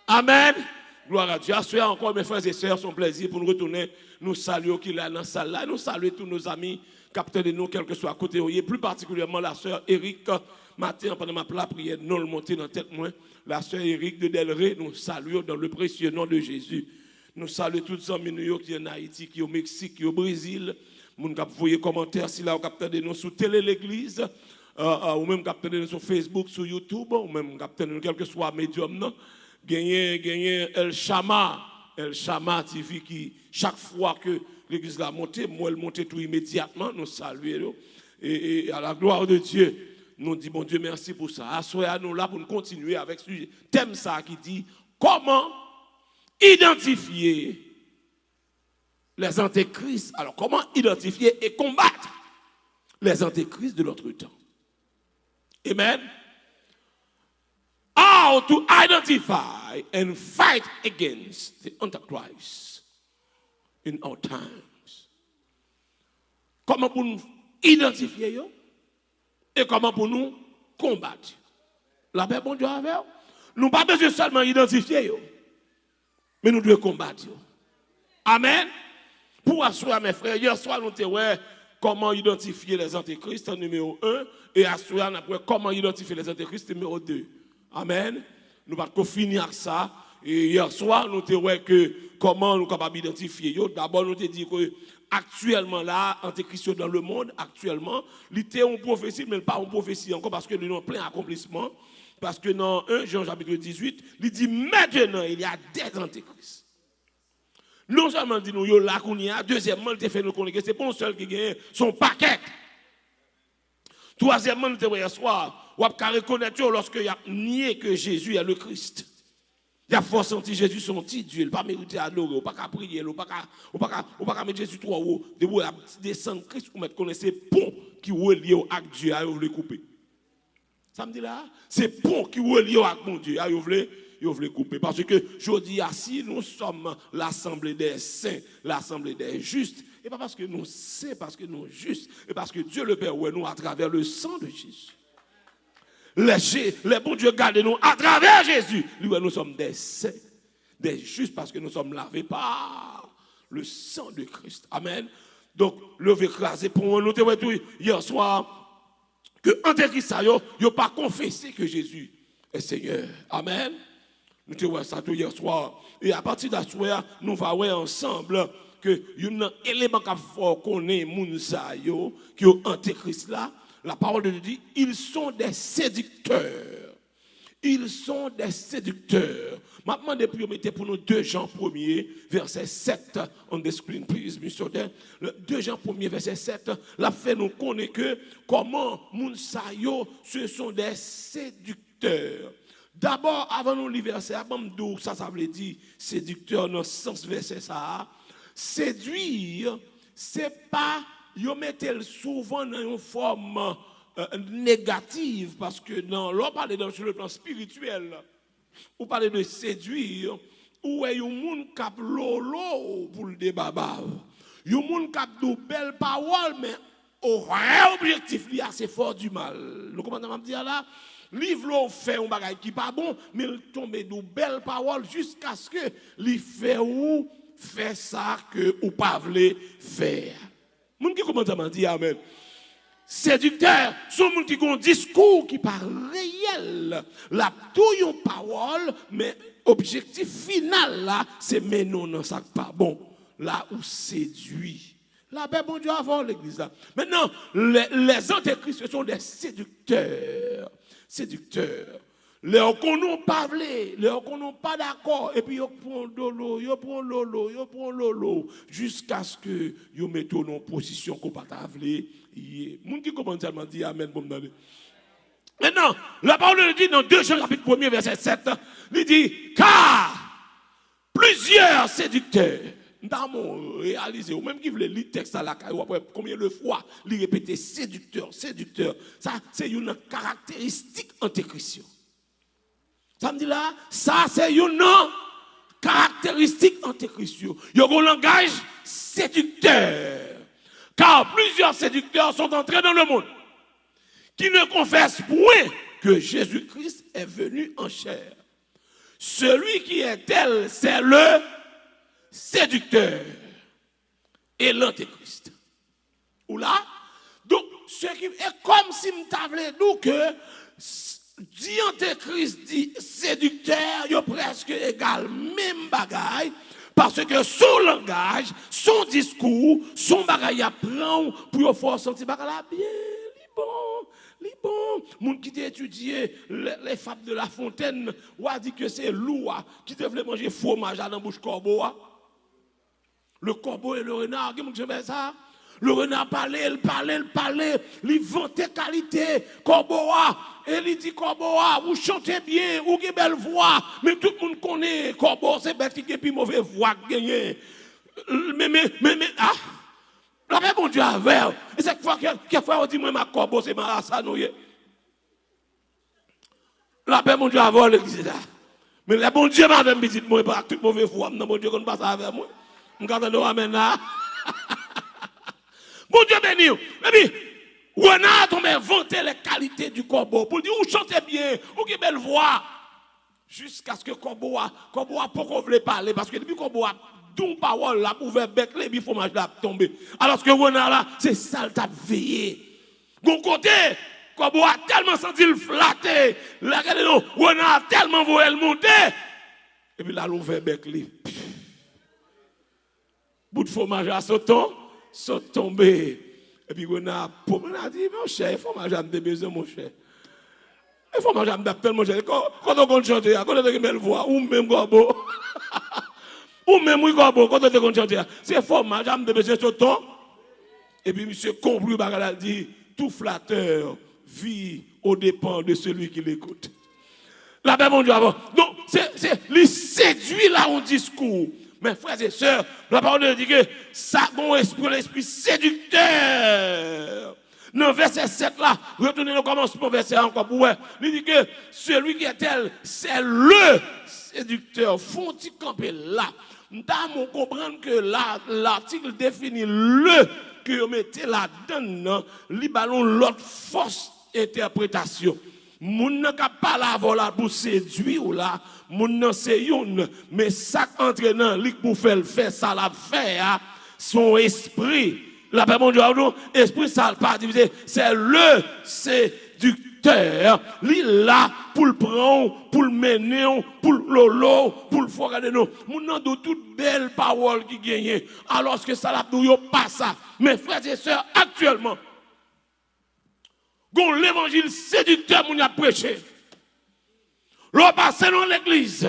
Amen. Gloire à Dieu. Assoyez encore, mes frères et sœurs, son plaisir pour nous retourner. Nous saluons qu'il est dans la salle là. Nous saluons tous nos amis, capteurs de nous, quel que soit à côté. Plus particulièrement la sœur Eric. Matin, pendant ma prière, nous le monter dans la tête. La sœur Eric de Delray, nous saluons dans le précieux nom de Jésus. Nous saluons tous les amis qui sont en Haïti, qui sont au Mexique, qui sont au Brésil. Nous avons des commentaires si là, capteurs de nous sur Télé l'Église. Ou même capteurs de nous sur Facebook, sur YouTube. Ou même capteurs de nous, quel que soit médium. Gagné El Shama TV qui, chaque fois que l'église l'a monté, moi elle monte tout immédiatement, nous saluons. Et à la gloire de Dieu, nous disons, bon Dieu, merci pour ça. Assoyez-nous là pour nous continuer avec ce thème ça qui dit comment identifier les antéchrists. Alors, comment identifier et combattre les antéchrists de notre temps. Amen. How to identify and fight against the Antichrist in our times. Comment pour nous identifier yo et comment pour nous combattre. La paix, bon Dieu, avec nous pas besoin seulement identifier yo, mais nous devons combattre yo. Amen. Pour assurer mes frères, hier soir nous avons comment identifier les antéchrists numéro 1 et assurer après comment identifier les antéchrists numéro 2. Amen. Nous ne finir avec ça. Et hier soir, nous avons vu que comment nous sommes capables d'identifier. D'abord, nous avons dit que actuellement, là, antéchrist dans le monde, actuellement, il était en prophétie, mais pas en prophétie encore parce que nous avons plein accomplissement. Parce que dans 1 Jean chapitre 18, il dit maintenant, il y a des antéchrists. Non seulement dit nous, là qu'on y a, deuxièmement, il fait nous connaître que c'est pas un seul qui gagne son paquet. Troisièmement, nous avons hier soir. Ou à reconnaître lorsque il a nié que Jésus est le Christ. Il a forcé senti Jésus son petit Dieu, il n'a pas mérité à adorer, il n'a pas prier, il n'a pas mettre Jésus trop haut. De vous descendre Christ ou mettre connaître pont qui relie à Dieu, à vous le couper. Ça me dit là, c'est pont qui relie à mon Dieu, à vous le couper. Parce que je dis, si nous sommes l'assemblée des saints, l'assemblée des justes, et pas parce que nous saints, parce que nous justes, et parce que Dieu le Père est nous à travers le sang de Jésus. Les bons dieux gardent nous à travers Jésus. Nous sommes des saints, des justes parce que nous sommes lavés par le sang de Christ. Amen. Donc, le écrasé pour nous, hier soir, que Antéchrist n'a pas confessé que Jésus est Seigneur. Amen. Nous te voyons ça tout hier soir. Et à partir de ce soir, nous allons voir ensemble que il y a un élément qu'on est Mounsayo, qui est Antéchrist là. La parole de Dieu dit, ils sont des séducteurs. Ils sont des séducteurs. Maintenant, depuis, on mettait pour nous 2 Jean 1er, verset 7. On the screen, please, Mr. 2 Jean 1er, verset 7. La fait nous connaît que comment Mounsayo, ce sont des séducteurs. D'abord, avant nous lire verset, ça veut dire séducteur dans le sens verset ça. Séduire, c'est pas... Ils mettent souvent dans une forme négative parce que l'on parle sur le plan spirituel, ou parle de séduire, ou est un monde qui a lolo pour le débat. Il y a un monde qui a de belles paroles, mais au vrai objectif, il y a assez fort du mal. Le commandant me dit là, livre fait un bagage qui n'est pas bon, mais il tombe de belles paroles jusqu'à ce que il fait ça que ou pas voulez faire. Moun qui commence à dire amen. Séducteurs sont moun qui ont un discours qui parle réel. La touille une parole, mais objectif final là, c'est mais non, ça pas bon. Là où séduit. La paix, bon Dieu, avant l'église là. Maintenant, les antéchrists, ce sont des séducteurs. Séducteurs. Les qu'on n'ont pas voulu, les qu'on n'ont pas d'accord, et puis ils prennent lolo, jusqu'à ce que ils mettent en position qu'on pas voulu. Moun qui commence à me dire amen pour me donner. Maintenant, la parole dit dans 2 Jean chapitre 1er verset 7, il dit car plusieurs séducteurs, nous réalisé, ou même qui voulait lire le texte à la caille, après combien de fois il répétait séducteur, ça c'est une caractéristique antéchrist. Ça me dit là, ça c'est une caractéristique antéchrist. Il y a un langage séducteur. Car plusieurs séducteurs sont entrés dans le monde qui ne confessent point que Jésus-Christ est venu en chair. Celui qui est tel, c'est le séducteur et l'antéchrist. Ou là, donc, ce qui est comme si je t'avais dit que dit antéchrist, dit séducteur, il est presque égal, même bagaille, parce que son langage, son discours, son bagaille apprend pour faire sentir bagaille bien, bon, moun qui t'a étudié les fables de La Fontaine, ou a dit que c'est loup qui devait manger fromage dans la bouche corbeau. Le corbeau et le renard, qui m'ont fait ça? Le renard parlait, il vantait qualité, corbeau, et il dit corbeau, vous chantez bien, vous avez belle voix, mais tout le monde connaît corbeau, c'est bête qui a plus mauvaise voix gagné. Mais, la paix, mon Dieu, avec. Et cette fois, quelquefois, on dit, moi, ma corbeau, c'est ma race, la paix, mon Dieu, avec l'église là. Mais le bon Dieu, madame, me dit, moi, pas toute mauvaise voix, non, mon Dieu, qu'on passe avec moi. Je regarde le amen là. Bon Dieu béni. Et puis, renard tombe vanter les qualités du corbeau pour dire, vous chantez bien, vous avez belle voix. Jusqu'à ce que corbeau a pourquoi vous voulez parler, parce que depuis corbeau a d'une parole, là, ouvert bec, les fromage là tombé. Alors que renard là, c'est ça, t'a veillé. Bon côté, corbeau a tellement senti le flatter, là, regardez-nous, renard a tellement voulu le monter. Et puis là, l'ouvert bec, les. Bout de fromage à sautant, saute tombé. Et puis on a dit, mon cher, il faut manger des besoins, mon cher. Il faut manger tellement cher. Quand on compte chanter, quand on a une belle voix, ou même corbeau, ou même oui corbeau, quand on a chanter, c'est fort manger des besoins sautant. Et puis monsieur compris, il dit, tout flatteur vit aux dépens de celui qui l'écoute. La paix, mon Dieu, avant. Donc, c'est lui séduit là en discours. Mes frères et sœurs, la parole de Dieu dit que ça, bon esprit, l'esprit séducteur. Dans verset 7 là, retournez au commencement, verset encore pour il dit que celui qui est tel, c'est le séducteur. Faut-il camper là? Nous devons comprendre que l'article définit le que vous mettez là-dedans, il ballon l'autre force interprétation. Moun nan ka pa la vola pour séduire ou là, moun nan c'est yon, mais ça entraînant li pour faire ça la faire son esprit. La paix mon Dieu, esprit ça pas divisé, c'est le séducteur. Li là pour le prendre, pour le mener, pour le lolo, pour le faire regarder nous. Moun nan de toute belle parole qui gagne. Alors que ça la yo pas ça. Mes frères et sœurs, actuellement l'évangile séducteur qu'on a prêché. L'on passe dans l'église.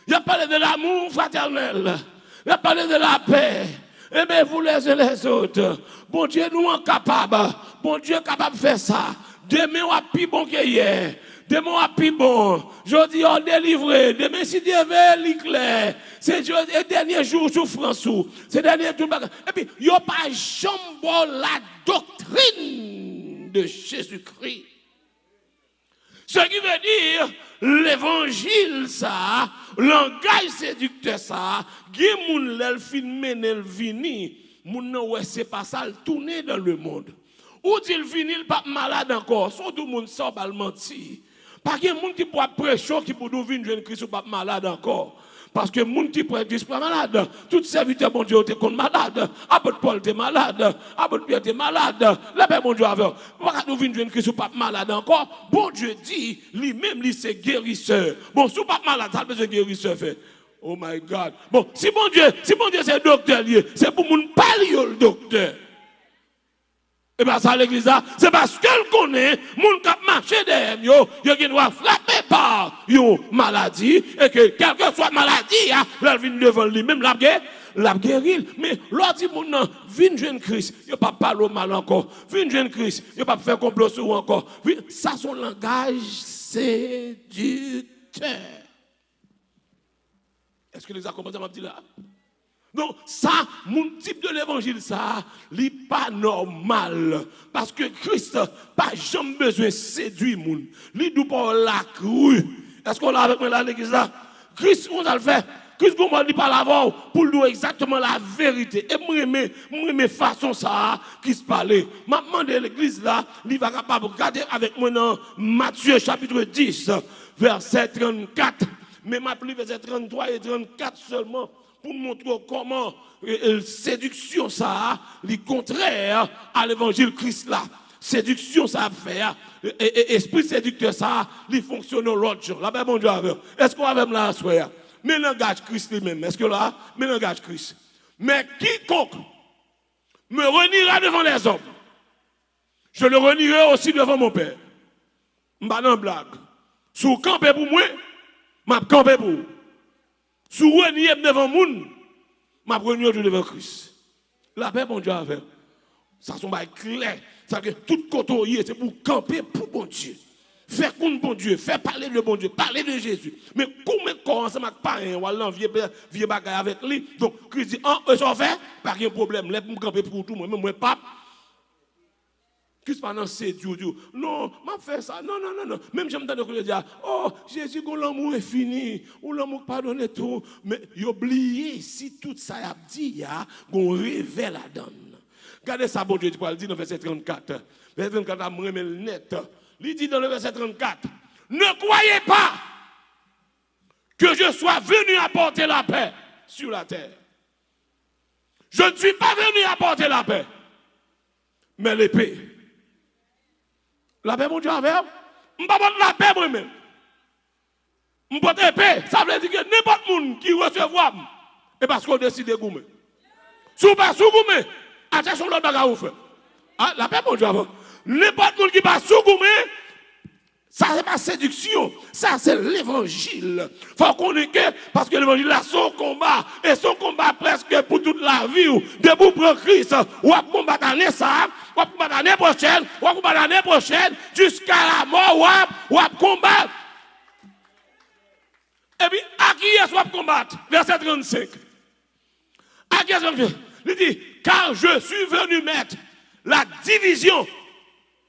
Il a parlé de l'amour fraternel. Il a parlé de la paix. Aimez-vous les uns les autres. Bon Dieu nous est capable. Bon Dieu est capable de faire ça. Demain on a plus bon que hier. Demain on a plus bon. Jeudi on délivré. Demain si Dieu veut l'éclair. C'est le dernier jour souffrance. C'est le dernier jour. Et puis il n'y a pas jamais la doctrine de Jésus-Christ. Ce qui veut dire l'évangile ça, langage séducteur ça, qui moun l'el fin menel vini, moun nan ouais c'est pas ça, le tourner dans le monde. Ou dit il vini le pas malade encore, soit tout monde sort bal menti. Pas qu'il y a moun qui pourra prêcher qui pour nous venir jeune Christ ou pas malade encore. Parce que moun qui prend Christ pas malade, tout serviteur bon Dieu était contre malade, apôtre Paul était malade, apôtre Pierre était malade, la paix mon Dieu avait. Pas nous venir jeune Christ ou pas malade encore. Bon Dieu dit lui-même lui c'est guérisseur. Bon sous pas malade, ça besoin guérisseur fait. Oh my God. Bon, si bon Dieu c'est docteur lié, c'est pour moun pas le docteur. Et bien ça l'église là, c'est parce qu'elle connaît, moun qui marché derrière yo qui doit frapper par yo maladie et que quelle que soit maladie, elle vient devant lui-même la guérir. Mais l'autre dit moun nan, vin jeune Christ, yo pas parler mal encore. Vin jeune Christ, yo pas faire complot sur encore. Ça son langage séducteur. Est-ce que les a compris ça m'a dit là? Donc, ça, mon type de l'évangile, ça, n'est pas normal. Parce que Christ n'a pas jamais besoin de séduire les gens. Il ne pas la crue. Est-ce qu'on l'a avec moi là, l'église là? Christ, on a le fait. Christ, on ne dit pas l'avant pour nous exactement la vérité. Et moi, mes façons, ça, qui se parlait. Maintenant, de l'église là, il va capable de regarder avec moi dans Matthieu chapitre 10, verset 34. Mais m'a pris verset 33 et 34 seulement pour montrer comment la séduction ça est contraire à l'évangile Christ là. Séduction ça fait et esprit séducteur ça il fonctionne l'autre genre. La bon Dieu avec. Est-ce qu'on avait là soir? Mais langage Christ lui-même. Est-ce que là mais langage Christ. Mais quiconque me reniera devant les hommes, je le renierai aussi devant mon Père. M'ba nan blague. Sous camper pour moi, m'a camper pour. Sous renier devant moun, m'a renier devant Christ. La paix bon Dieu avec. Ça sont pas clair. Ça que tout côté c'est pour camper pour bon Dieu. Faire contre bon Dieu, faire parler de bon Dieu, parler de Jésus. Mais comment commencer à parler ou à vieux bagaille avec lui. Donc Christ dit ça fait pas de problème, laisse me camper pour tout moi pas. Qu'est-ce que pendant c'est Dieu non, m'a fait ça. Non. Même j'aime entendre que dire oh, Jésus qu'on l'amour est fini, ou l'amour pardonne tout, mais il oublie si tout ça a dit ya, qu'on révèle la donne. Regardez ça bon Dieu dit dans verset 34. Verset 34 a remet net. Il dit dans le verset 34, ne croyez pas que je sois venu apporter la paix sur la terre. Je ne suis pas venu apporter la paix, mais l'épée. La paix, mon Dieu, avec je ne pas la paix moi-même. Je porte l'épée. Ça veut dire que n'importe qui qui recevra, et parce qu'on décide de goumer. Si vous pas sous goumer, attention l'autre bagarre vous fait. La paix, mon Dieu, avec n'importe qui passe sous goumer, ça c'est pas séduction, ça c'est l'évangile. Il faut qu'on ait que, parce que l'évangile a son combat, et son combat presque pour toute la vie, debout pour Christ, ou à combattre l'année ça, ou à combattre l'année prochaine, ou à combattre l'année prochaine, jusqu'à la mort, ou à combattre. Et puis, à qui est-ce qu'on va combattre? Verset 35. À qui est-ce qu'on va combattre? Il dit, car je suis venu mettre la division.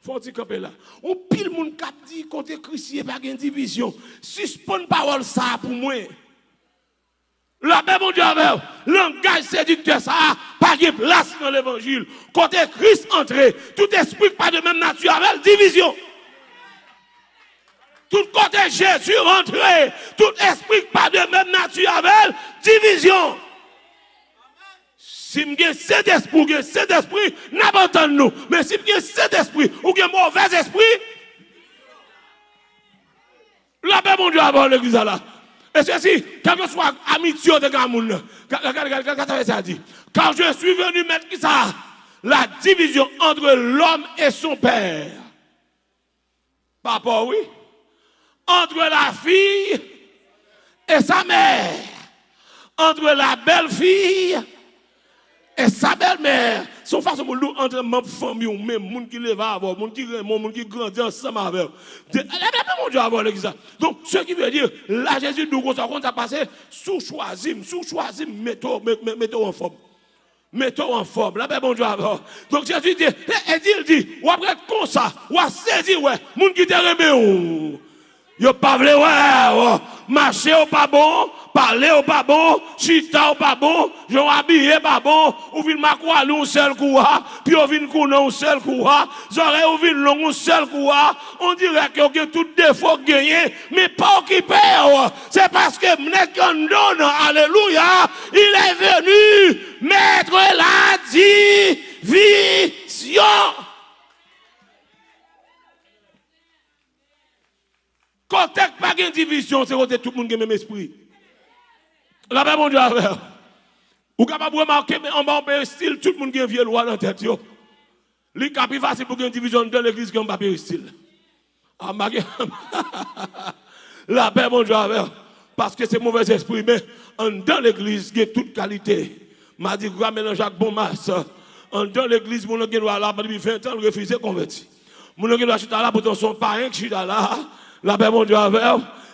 Faut dire camper là. On pile moun k'ap dit côté Christ pas gain division. Suspend parole ça pour moi. La paix mon Dieu avec langage séducteur ça pas de place dans l'évangile. Côté Christ entré, tout esprit pas de même nature avec division. Tout côté Jésus rentré, tout esprit pas de même nature avec division. Si je suis cet esprit, n'a pas entendu nous. Mais si je suis cet esprit, ou un mauvais esprit, la paix, mon Dieu, avant l'église là. Et ceci, quel que soit amitié de Gamoun, qu'est-ce ça dit? Car je suis venu mettre qui ça? La division entre l'homme et son père. Papa, oui. Entre la fille et sa mère. Entre la belle-fille et sa belle-mère, son façon de nous entre ma famille ou même monde qui lève avant, monde qui remonte, monde qui grandit ensemble avec. Mon Dieu avant l'église. Donc ce qui veut dire là Jésus nous qu'on ça passé sous choisim, mettons en forme. Mettons en forme. Là bon Dieu avant. Donc Jésus dit il dit ou après comme ça, ou à saisir ouais, monde qui te remet yo pas vle ouais, marcher ou pas bon, parler ou pas bon, chita ou pas bon, j'ont habillé pas bon, ou vin makwa un seul coup puis ou vin kounan un seul coup j'aurais ou vin long un seul coup on dirait que y a tout défaut gagné mais pas occupé c'est parce que m'net donne alléluia, il est venu mettre la division. Côté pas de division, c'est côté tout le monde qui a le même esprit. La paix, mon Dieu, avec. Ou capable de remarquer, mais en bas, style, tout le monde qui a un vieux loi dans la tête. Les cas plus facile pour qu'il y ait une division dans l'église qui a un papier style. La paix, mon Dieu, avec. Parce que c'est mauvais esprit, mais dans l'église, il y a toute qualité. M'a dit, mélange avec bon masse. Dans l'église, mon qui doit là, depuis 20 ans, refuser converti. Mon qui doit chuter là pour son parrain qui chute là. La paix, mon Dieu, avec.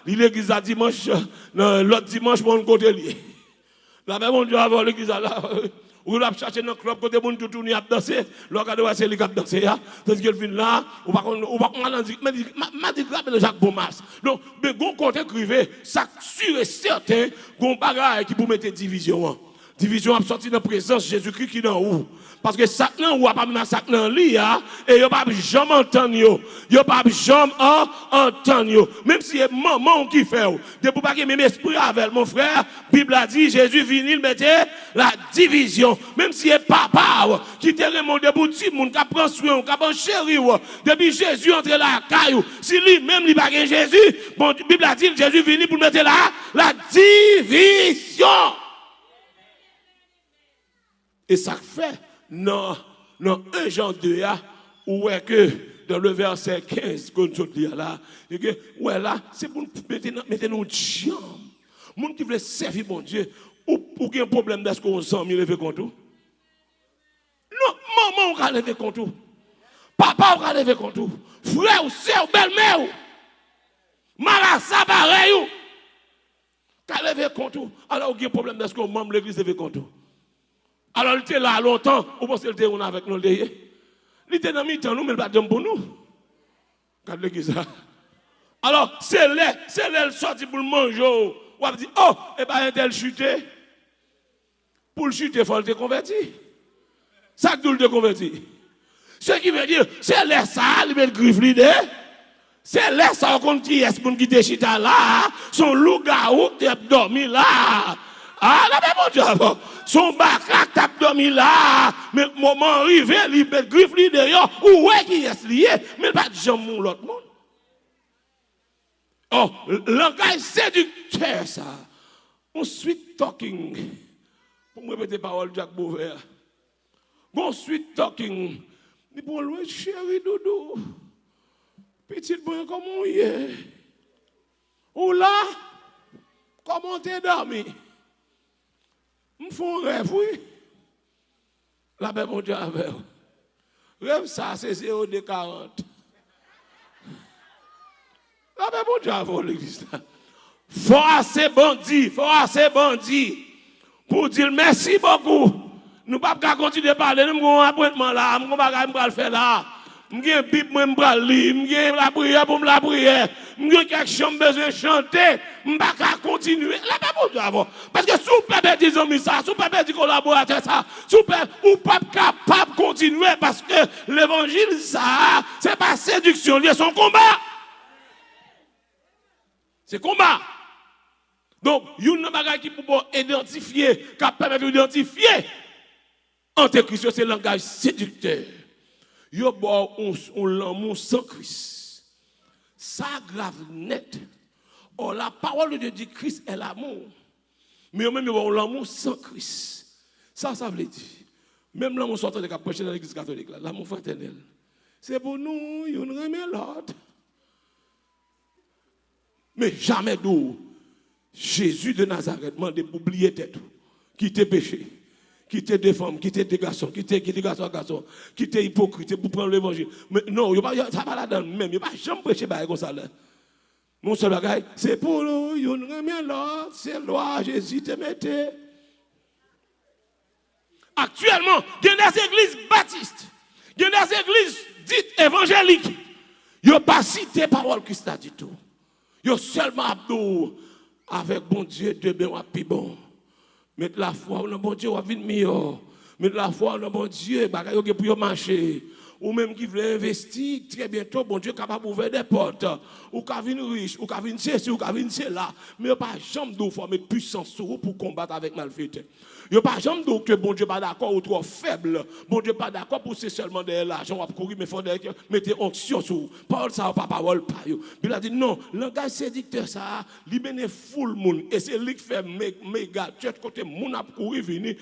L'église à dimanche, l'autre dimanche, mon côté lié. La paix, mon Dieu, avec l'église là. Ou là, chercher dans le club, côté mon tout tourner à danser. L'autre c'est lui qui a dansé. Tandis qu'il vient là, ou pas qu'on dit, m'a dit, là, Jacques Bomas. Donc, mais bon côté privé, ça sûr et certain, qu'on bagaille qui pour mettre division. Division a sorti dans la présence de Jésus-Christ qui est dans où? Parce que ça n'a pas dans ça dans lit et il pas jamais entendre yo. Il pas jamais entendre. Même si c'est maman qui fait. De pour pas que même esprit avec mon frère, Bible a dit Jésus venu il mettait la division. Même si c'est papa qui te remonte pour petit monde qui prend soin, qui prend chéri depuis Jésus entre la caillou. Si lui même il pas Jésus, bon Bible a dit Jésus venu pour mettre la division. Et ça fait non 1 Jean 2 où est que dans le verset 15 qu'on dit là, ouais là c'est pour mettre nos jambes. Moun qui veut servir mon Dieu ou qui a un problème d'est-ce qu'on s'en lever contre tout. Non, maman on va lever contre tout. Papa on va lever contre tout. Frère ou sœur belle-mère. Marassa pareil ou. Ka lever contre tout. Alors il y a un problème d'est-ce qu'on membre l'église lever contre tout. Alors, il était là longtemps, vous pensez qu'il était avec nous derrière? Il était dans le temps, nous, mais il pas de pour nous. Quand l'église là. Alors, c'est là, il sorti pour le manger. On va dire, oh, et bien, un tel chuté. Pour le chuter, il faut le convertir. Ça que le convertir. Ce qui veut dire, c'est là ça, il met le griffe l'idée. C'est là ça, on compte qui est pour quitter chita là. Son loup-garou qui a dormi là. Ah, là, mais mon Dieu, son bacrac tape dormi là, mais moment arrivé, il met griffe li d'ailleurs, où est qui est lié, mais pas de jamais l'autre monde. Oh, langage séducteur, ça. On sweet talking. Pour me répéter parole Jacques Beauvert. Bon sweet talking. Ni pour le chéri doudou. Petit boy, comment il est? Ou là, comment t'es dormi? Me font rêve, oui. La paix, mon Dieu, avec rêve, ça, c'est 0 de 40. La paix, mon Dieu, avec l'église. Faut assez bandit. Pour dire merci beaucoup. Nous ne pouvons pas continuer à parler. Nous avons un appointement là. Nous ne pouvons pas le faire là. Nous avons un Bible, nous avons la prière pour la prière. Nous avons quelque chose besoin de chanter. Nous ne pouvons pas continuer. La paix, mon Dieu, avec. Parce que si vous ne pouvez pas dire ça, si vous ne pouvez pas dire collaborateur ça, si vous ne pouvez pas capable de continuer parce que l'évangile, ça, ce n'est pas séduction, c'est son combat. C'est combat. Donc, il y a une bagage qui peut identifier, qui permet d'identifier. Antéchrist, c'est le langage séducteur. Il y a un l'amour sans Christ. Ça grave net. Or, la parole de Dieu dit Christ est l'amour. Mais même l'amour sans Christ. Ça veut dire. Même l'amour sortant de la prêcher dans l'église catholique, l'amour fraternel. C'est pour nous, il y a une remet l'autre. Mais jamais d'où Jésus de Nazareth m'a dit pour oublier tête, quitter péché, quitter des femmes, quitter des garçons, quitter garçons, quitter hypocrite pour prendre l'évangile. Mais non, ça va pas là-dedans même, il n'y a pas jamais prêché comme ça là. Mon seul bagage, c'est pour nous, il y a une remet l'autre, c'est loi, Jésus te mettait. Actuellement, il y a des églises baptistes, il y a des églises dites évangéliques, il n'y a pas cité parole Christ a du tout. Yo seulement abdou avec bon Dieu de bien ou plus bon. Mettre la foi dans bon Dieu ou venir meilleur. Mettre la foi dans bon Dieu bagay yo pour marcher. Ou même qui veut investir très bientôt bon Dieu capable d'ouvrir des portes. Ou ka venir riche, ou ka venir ceci, ou ka venir cela. Mais pas jamais d'où faut mettre puissance sur vous pour combattre avec malfaiteurs. Yo pas jamais d'où que bon Dieu pas d'accord ou trop faible. Bon Dieu pas d'accord pour c'est seulement de l'argent ou courir mais faut mettre onction sur vous. Parole ça pas parole pas yo. Il a dit non, langage séducteur ça, li mène full monde et c'est lui qui fait méga church côté moun a courir venir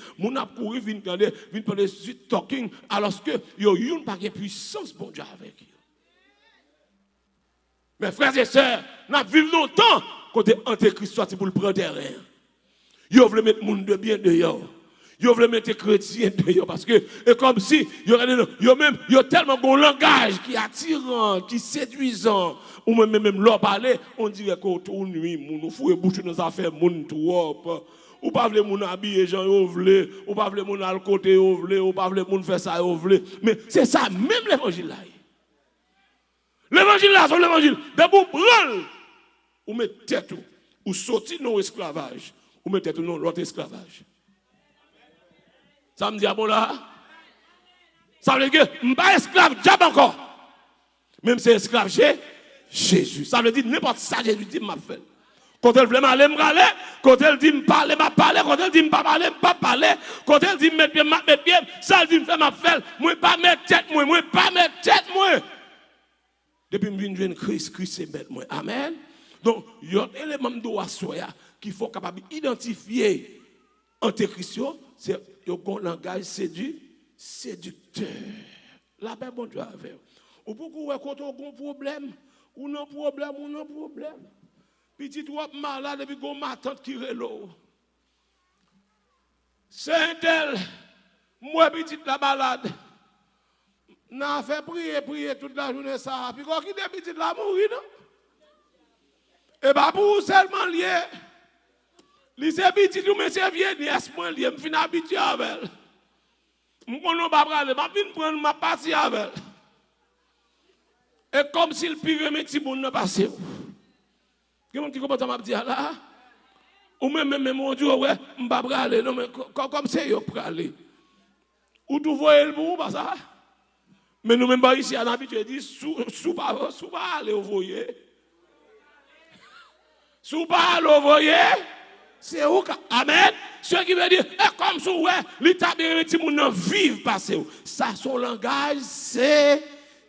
parler sweet talking alors que yo yon pas de puissance bon Dieu avec eux. Mes frères et sœurs, nous vivons longtemps côté antéchrist sorti pour le prendre terrain. Yo veulent mettre monde de bien dehors. Yo veulent mettre chrétien dehors parce que et comme si yo tellement bon langage qui est attirant, qui est séduisant ou même leur parler, on dirait qu'on tourne nuit, nous fouille bouche dans affaires monde trop. Ou pas vle moun habiller gens yo vle, ou pas vle moun al côté yo vle, ou pas vle moun faire ça yo vle. Mais c'est ça même l'évangile là. L'évangile là, c'est l'évangile. De vous prendre ou mettre tête ou sortir dans l'esclavage, ou mettre tête dans l'autre esclavage. Ça me dit, ah bon là? Ça veut dire que je ne suis pas esclave diable encore. Même si esclave Jésus. Ça veut dire n'importe ça Jésus dit m'a fait. Quand elle voulait m'aller, m'aller. Quand elle dit me parler, m'a parler. Quand elle dit me pas parler, m'a parler. Quand elle dit me mettre bien, m'a mettre bien. Ça elle dit me faire m'a faire. Moi pas mettre tête moi, moi pas mettre tête moi. Depuis que je viens de Christ, Christ c'est mettre moi. Amen. Donc, il y a un élément de soya qu'il faut capable d'identifier entre Christ, c'est un langage séducteur. La paix, bon Dieu, avec vous. Ou beaucoup, quand on a un problème, ou non problème. Petit ou malade, et puis on ma tante qui relo. C'est un tel, moi petit la malade. N'a fait prier toute la journée ça. Puis quand il est petit la mourir, non? Et pas pour seulement lié. Les petit ou monsieur vieux nièce moi lié, me fin habitué avec elle. M'konnen pas parler, m'a vinn prendre ma partie avec elle. Et comme si le pire mes petits moun ne passé. Quelqu'un qui commence à m'a dire là ou même mon Dieu ouais, m'pa parler non mais comme c'est yo parler. Ou tu voyez le bout pas ça? Mais nous même pas ici en habitué dit sous pas aller au voyer. Sous pas aller au voyer. C'est où? Amen. Ce qui veut dire, comme ça, ouais, l'état de petit monde vive passer. Ça, son langage, c'est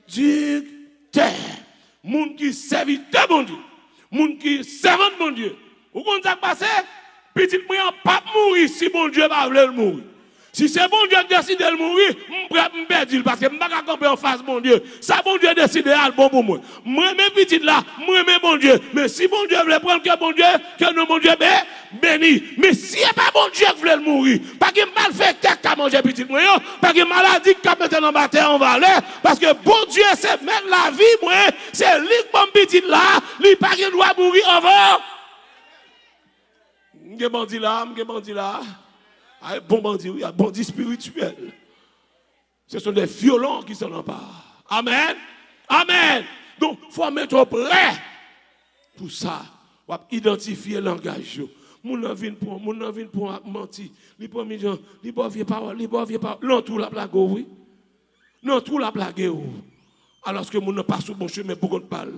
du terre. Moun qui servit de bon Dieu. Moun qui servant de bon Dieu. Vous comprenez ça passer? Petit moyen pas mourir si bon Dieu va vouloir mourir. Si c'est bon Dieu qui décide de mourir, je vais me perdre parce que je ne vais pas camper en face de bon Dieu. Ça, bon Dieu décide de bon pour moi. Moi, mes petites là, moi, mes bon Dieu. Mais si bon Dieu veut prendre que bon Dieu, que non, bon Dieu, béni. Mais si ce n'est pas bon Dieu qui veut mourir, pas qu'il mal fait qu'à manger petit moi, pas qu'il maladie qui mettre dans la terre en valeur, parce que bon Dieu, c'est même la vie, moi, c'est lui qui mon petit là, lui pas qu'il doit mourir avant. Je bandit là. Un bon bandit, il y a un bandit spirituel. Ce sont des violents qui s'en emparent. Amen. Amen. Donc, il faut mettre prêt pour ça. On va identifier le langage. Mon n'en vient pour mentir. Les premiers gens, les bonnes paroles. Non, tout la blague, oui. Non, tout la blague, oui. Alors que mon ne passe au bon chemin pour qu'on parle.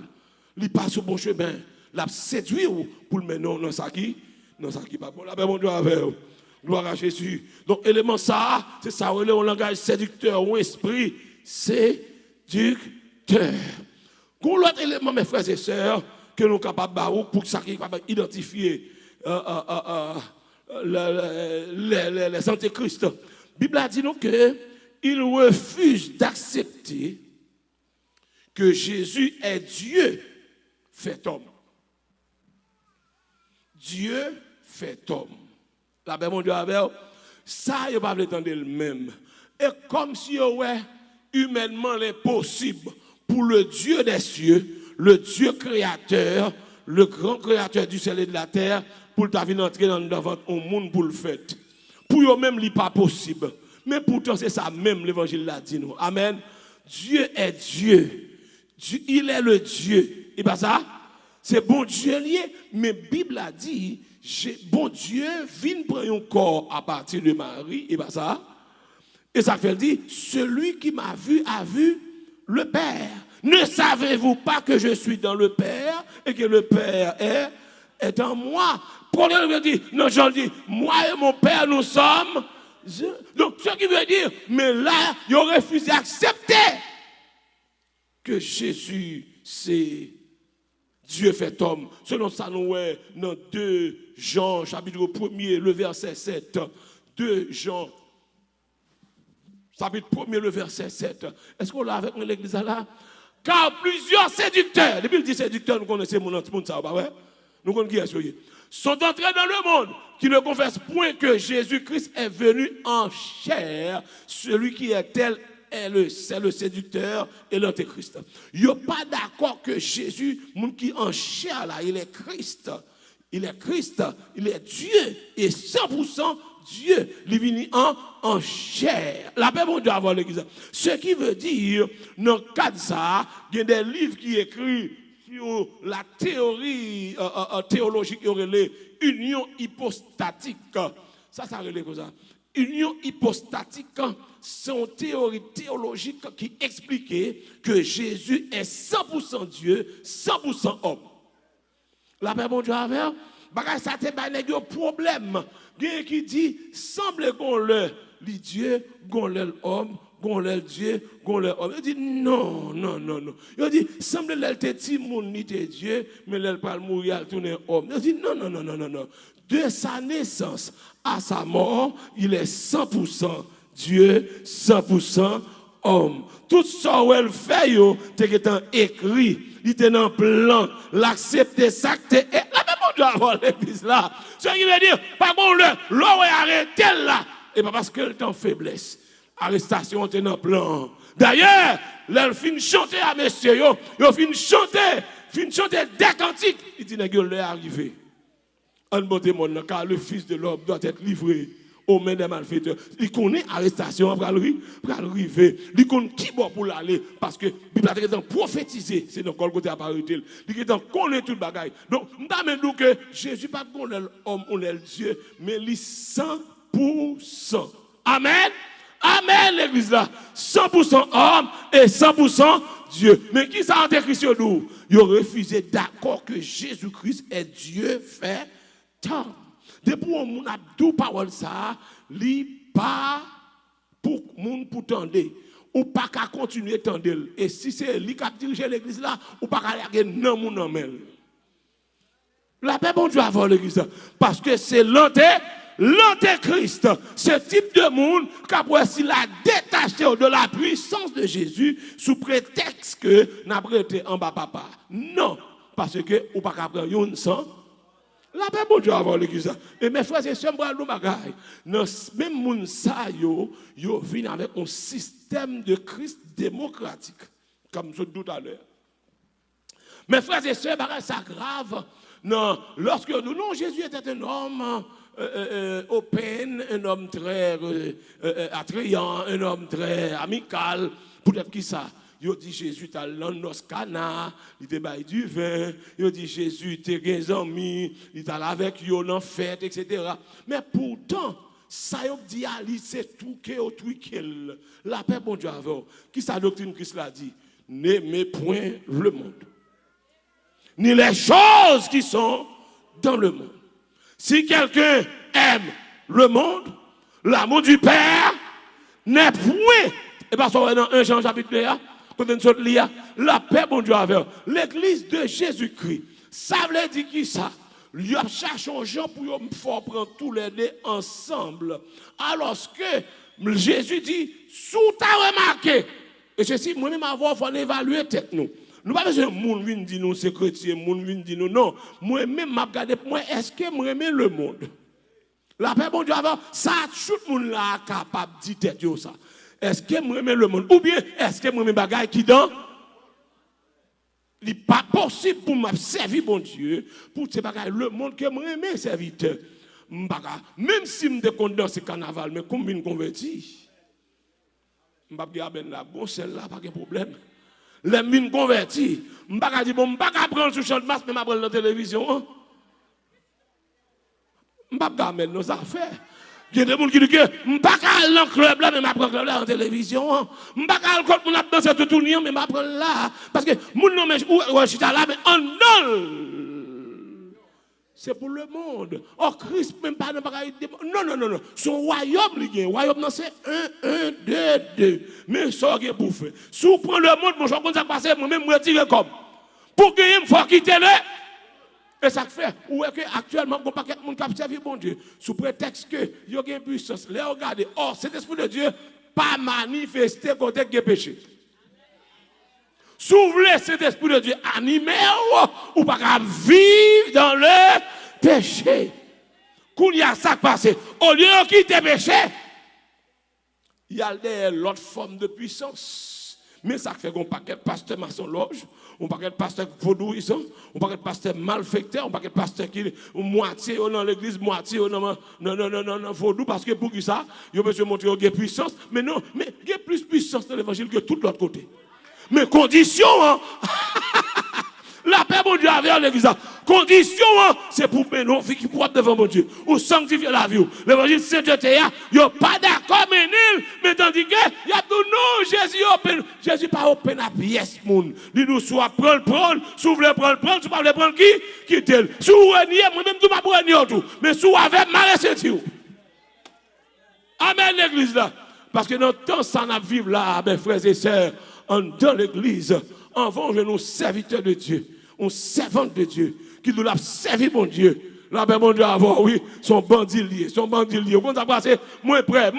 Il passe au bon chemin. La séduit pour le mener dans ça qui. Non, ça qui pas bon. La paix, mon Dieu, avec vous. Gloire à Jésus. Donc, élément ça, c'est ça, on a un langage séducteur, un esprit séducteur. Qu'on l'autre élément, mes frères et sœurs, que nous sommes capables de pour que ça qui est capable d'identifier les antéchrists. La Bible a dit nous qu'ils refusent d'accepter que Jésus est Dieu fait homme. Dieu fait homme. La paix, mon Dieu, avec ça, il ne va pas entendre le même. Et comme si, ouais, humainement, l'impossible pour le Dieu des cieux, le Dieu créateur, le grand créateur du ciel et de la terre, pour venir entrer dans un monde pour le faire. Pour eux-mêmes, il n'est pas possible. Mais pourtant, c'est ça même, l'évangile l'a dit nous. Amen. Dieu est Dieu. Il est le Dieu. Et pas ça? C'est bon Dieu lié. Mais la Bible a dit, bon Dieu vient prendre un corps à partir de Marie, et bien ça. Et ça fait dire, celui qui m'a vu a vu le Père. Ne savez-vous pas que je suis dans le Père et que le Père est en moi? Problème veut dire, non, Jean dit, moi et mon Père nous sommes. Donc, ce qui veut dire, mais là, il aurait refusé d'accepter que Jésus, c'est Dieu fait homme. Selon ça, nous est dans 2 Jean, chapitre 1er, le verset 7. 2 Jean, chapitre 1er, le verset 7. Est-ce qu'on l'a avec nous l'église là? Car plusieurs séducteurs, depuis le dit séducteur, nous connaissons mon monde, ça va, ouais? Nous connaissons qui est sont entrés dans le monde qui ne confessent point que Jésus-Christ est venu en chair. Celui qui est tel c'est le séducteur et l'antéchrist. Il n'y a pas d'accord que Jésus, mon qui en chair là, il est Christ. Il est Christ, il est Dieu et 100% Dieu. Il vient en chair. La paix, mon Dieu, avoir l'église. Ce qui veut dire, dans le cas de ça, il y a des livres qui écrivent sur la théorie théologique, il y aurait les unions hypostatiques. Ça relève comme ça. union hypostatique, c'est une théorie théologique qui expliquait que Jésus est 100% Dieu, 100% homme. La paix, bon Dieu, avec, ça te pas un problème. Quelqu'un qui dit, semble qu'on le Dieu, qu'on le homme, qu'on le Dieu, qu'on le homme. Il dit, non. Il dit, semble l'elle te timoun ni te Dieu, mais l'elle parle mourir, elle tourne homme. Il dit, non. De sa naissance à sa mort, il est 100% Dieu, 100% homme. Tout ça où elle fait, c'est écrit, il était dans le plan, l'accepter, ça, la même chose avant l'église là. Ce qui veut dire, par contre, l'eau est arrêtée là, et pas parce qu'elle est en faiblesse. Arrestation était dans le plan. D'ailleurs, elle finit de chanter à messieurs, ils finit de chanter des cantiques. Il dit, elle est arrivée. En beauté monde, car le Fils de l'homme doit être livré aux mains des malfaiteurs. Il connaît l'arrestation pour arriver. Il connaît qui bon pour l'aller. Parce que la Bible est prophétisé. C'est dans quel côté apparu. Il connaît tout le bagaille. Donc, nous dit que Jésus n'est pas l'homme, on est le Dieu, mais il est 100%. Amen. Amen, l'église là. 100% homme et 100% Dieu. Mais qui ça a écrit sur nous? Ils ont refusé d'accord que Jésus-Christ est Dieu fait tant. Depuis on a deux paroles ça, li pas pour moun pour tendre ou pas qu'à continuer tendre. Et si c'est lui qui a dirigé l'église là, ou pas qu'à aller non moun en mel. La paix bon Dieu avant l'église là parce que c'est l'antéchrist, ce type de monde qui a s'il a détaché de la puissance de Jésus sous prétexte que n'a prêté en bas papa. Non, parce que ou pas qu'à prendre une sang. La paix bon Dieu avant l'église. Et mes frères et sœurs, nous bagaille. Même moun sa yo viennent avec un système de Christ démocratique comme je dis tout à l'heure. Mes frères et sœurs, bagaille ça grave. Non, lorsque non Jésus était un homme open, un homme très attrayant, un homme très amical, peut-être qui ça. Il dit Jésus t'a l'annos cana, il te baille du vin, il dit Jésus t'es des amis, il t'a avec yo dans fête, etc. Mais pourtant, ça y dit Ali, c'est tout que au truc la paix bon Dieu avant. Qui sa doctrine Christ l'a dit? N'aimez point le monde, ni les choses qui sont dans le monde. Si quelqu'un aime le monde, l'amour du Père n'est point. Et parce que dans 1 Jean chapitre 1, la paix, bon Dieu, avec l'église de Jésus-Christ. Ça veut dire qui ça? Il cherche un gens pour faire prendre tous les deux ensemble. Alors que Jésus dit, sous ta remarqué, et ceci, moi-même, avoir, il faut évaluer tête nous. Nous pas besoin de monde vient dire nous c'est chrétien, monde vient dire nous non. Moi-même m'a regardé moi est-ce que moi aimer le monde. La paix bon Dieu avant ça tout le monde là capable dire tête yo ça. Est-ce que moi aimer le monde ou bien est-ce que moi aimer bagaille qui dans il n'est pas possible pour m'a servir bon Dieu pour ces bagaille le monde que moi aimer serviteur. Même si me déconne ce carnaval mais comme me converti. M'pa dire ben là bon celle-là pas de problème. Les mines convertis, je ne vais pas dire, bon, je ne vais pas prendre sur champ de masse, mais je vais prendre la télévision. Je ne vais pas mettre nos affaires. Il y a des gens qui disent que je ne vais pas aller dans le club là, mais je vais prendre la télévision. Je ne vais pas aller dans le club danser tout le monde, mais je vais prendre là. Parce que mon nom est là, mais en non. C'est pour le monde. Oh, Christ, même pas dans le non. Son royaume, le royaume, c'est 1, 2, 2. Mais ça, c'est pour faire. Si vous prenez le monde, je vais passer, moi-même, je retire comme. Pour gagner, il faut quitter le. Et ça fait, ou est-ce qu'actuellement, il n'y a pas de monde qui a servi bon Dieu, sous prétexte que il y a une puissance. Les regardez, oh, cet esprit de Dieu, pas manifesté côté de péché. S'ouvrir cet esprit de Dieu animé ou pas vivre dans le péché. Quand il y a ça qui passe, au lieu de quitter le péché, il y a l'autre forme de puissance. Mais ça fait qu'on paquet de pasteurs maçon loge, on paquet de pasteurs vaudouisants, on paquet de pasteurs malfaiteurs, on paquet de pasteurs qui moitié dans l'église, moitié non vaudou parce que pour qui ça, il veut se montrer qu'il y a puissance, mais non, mais il y a plus puissance dans l'évangile que tout l'autre côté. Mais condition, hein? La paix, mon Dieu, avec l'église. Condition, c'est pour mener nos vies qui pourraient devant mon Dieu. Ou sanctifier la vie. L'évangile Saint-Jeté, il n'y a pas d'accord, mais tandis que, il y a tout non, Jésus pas open à pièce, moun. Il nous soit prendre, s'ouvre prendre, si pas le prendre qui tel. Si vous reniez, moi-même, tout pas renier tout. Mais si vous avez mal senti. Amen, l'église là. Parce que dans le temps, ça n'a vivre là, mes frères et sœurs, dans l'église, avant, nous serviteurs de Dieu, on servante de Dieu, qui nous l'a servi, mon Dieu. Là, ben, mon Dieu, avant, oui, son bandilier. Quand ça passe, moi, prêt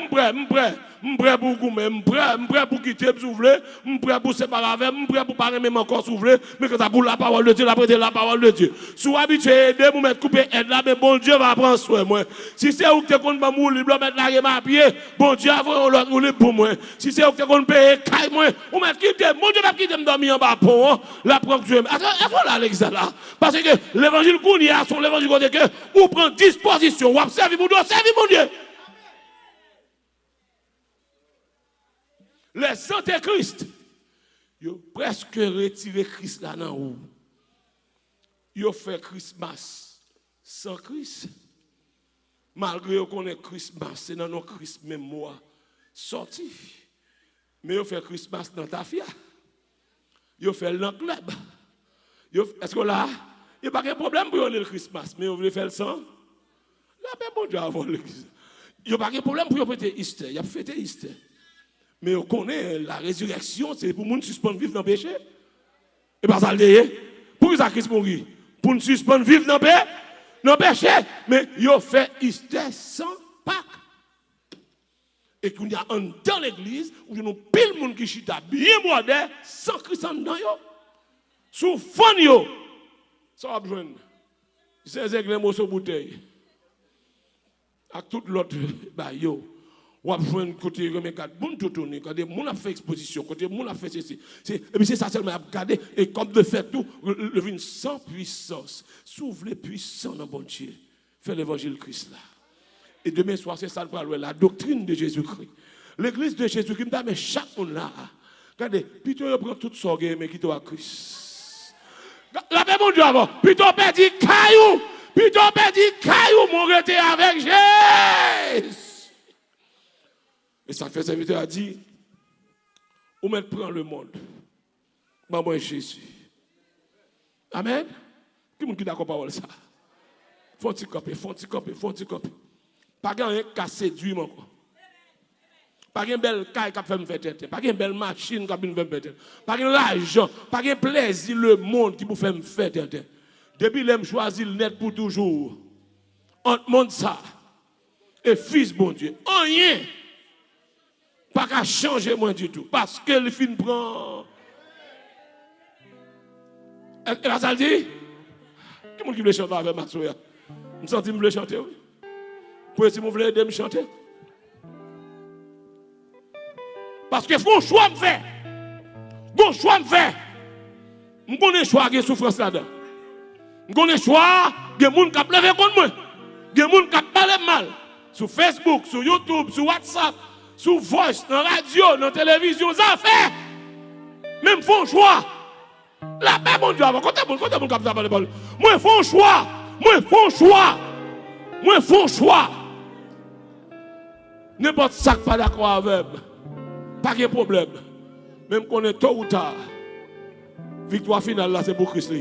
pour goumer, prêt pour quitter, pour s'ouvrir, prêt pour séparer avec, prêt pour parler même encore s'ouvrir, mais quand ça pour la parole de Dieu, la prêter la parole de Dieu. Sois habitué à aider, vous mettre coupé aide là, mais bon Dieu va prendre soin, moi. Si c'est où que tu comptes mourir, mettre la rime à pied, bon Dieu va rouler pour moi. Si c'est où que tu comptes payer, caille moi, ou mettre quitter, mon Dieu va quitter me dormir en bas pour, la prendre Dieu. Attends, voilà l'exemple là. Parce que l'évangile qu'on y a, son l'évangile qu'on que, ou prend disposition, ou observe mon Dieu, mon Dieu. Les antéchistes, ils ont presque retiré Christ là dans où. Ils ont fait Christmas sans Christ. Malgré qu'on ait Christmas, c'est dans nos Christ même moi sorti. Mais ils ont fait Christmas dans ta fille. Ils ont fait le club. Est-ce que là, il n'y a pas de problème pour le Christmas, mais vous voulez faire le sang? Là, ben bon Dieu, avant l'église. Il n'y a pas de problème pour fêter Easter. Il y a fêté Easter. Mais on connaît la résurrection, c'est pour nous suspendre vivre dans le péché. Et pas ça le pour ça Christ mourit. Pour nous suspendre vivre dans le péché. Mais il a fait Easter sans Pâques. Et qu'on y a dans l'église, où nous pile monde qui chita bien moderne, sans Christ dans yo. Sous fond yo. Ça va besoin. C'est les mots sur bouteille. Avec tout l'autre, bah yo. Ou à besoin de côté remet quatre bon tout tourner quand des monde a fait exposition côté monde a fait ceci et puis c'est ça seulement à regarder et comme de faire tout le vin sans puissance s'ouvre les puissants dans bon Dieu fait l'évangile Christ là et demain soir c'est ça le la doctrine de Jésus-Christ l'église de Jésus-Christ mais chaque monde là regardez plutôt prend toute sorgue mais qui à Christ la même mon Dieu avant plutôt perdu caillou mon rete avec Jésus. Et ça fait serviteur a dit, où mettre prend le monde. Maman Jésus. Amen. Qui est d'accord parole ça? Faut-il copier. Pas qu'un cas séduit mon quoi. Pas qu'une belle caille qui fait me faire tête. Pas qu'une belle machine qui me fait me tête. Pas qu'un l'argent, pas qu'un plaisir le monde qui vous fait me faire tête. Depuis l'aime choisir le net pour toujours. Entre monde ça. Et fils bon Dieu. Rien. Pas qu'à changer moi du tout. Parce que le film prend. Et là, ça le dit? Qui est-ce qui veut chanter avec Maxoya? Je me sens que je veux chanter, oui. Pour si vous voulez aider à me chanter? Parce que faut un choix me faire. Bon choix me faire. Je connais choix de souffrance là-dedans. Je connais choix de gens qui ont levé contre moi. De gens qui ont parlé mal. Sur Facebook, sur YouTube, sur WhatsApp. Sous voice, dans la radio, dans la télévision, ça fait. Même font choix. La paix, mon Dieu, quand mon cap ça parle. Moi, font choix. N'importe ça pas d'accord avec. Pas de problème. Même qu'on est tôt ou tard. Victoire finale là, c'est pour Christ.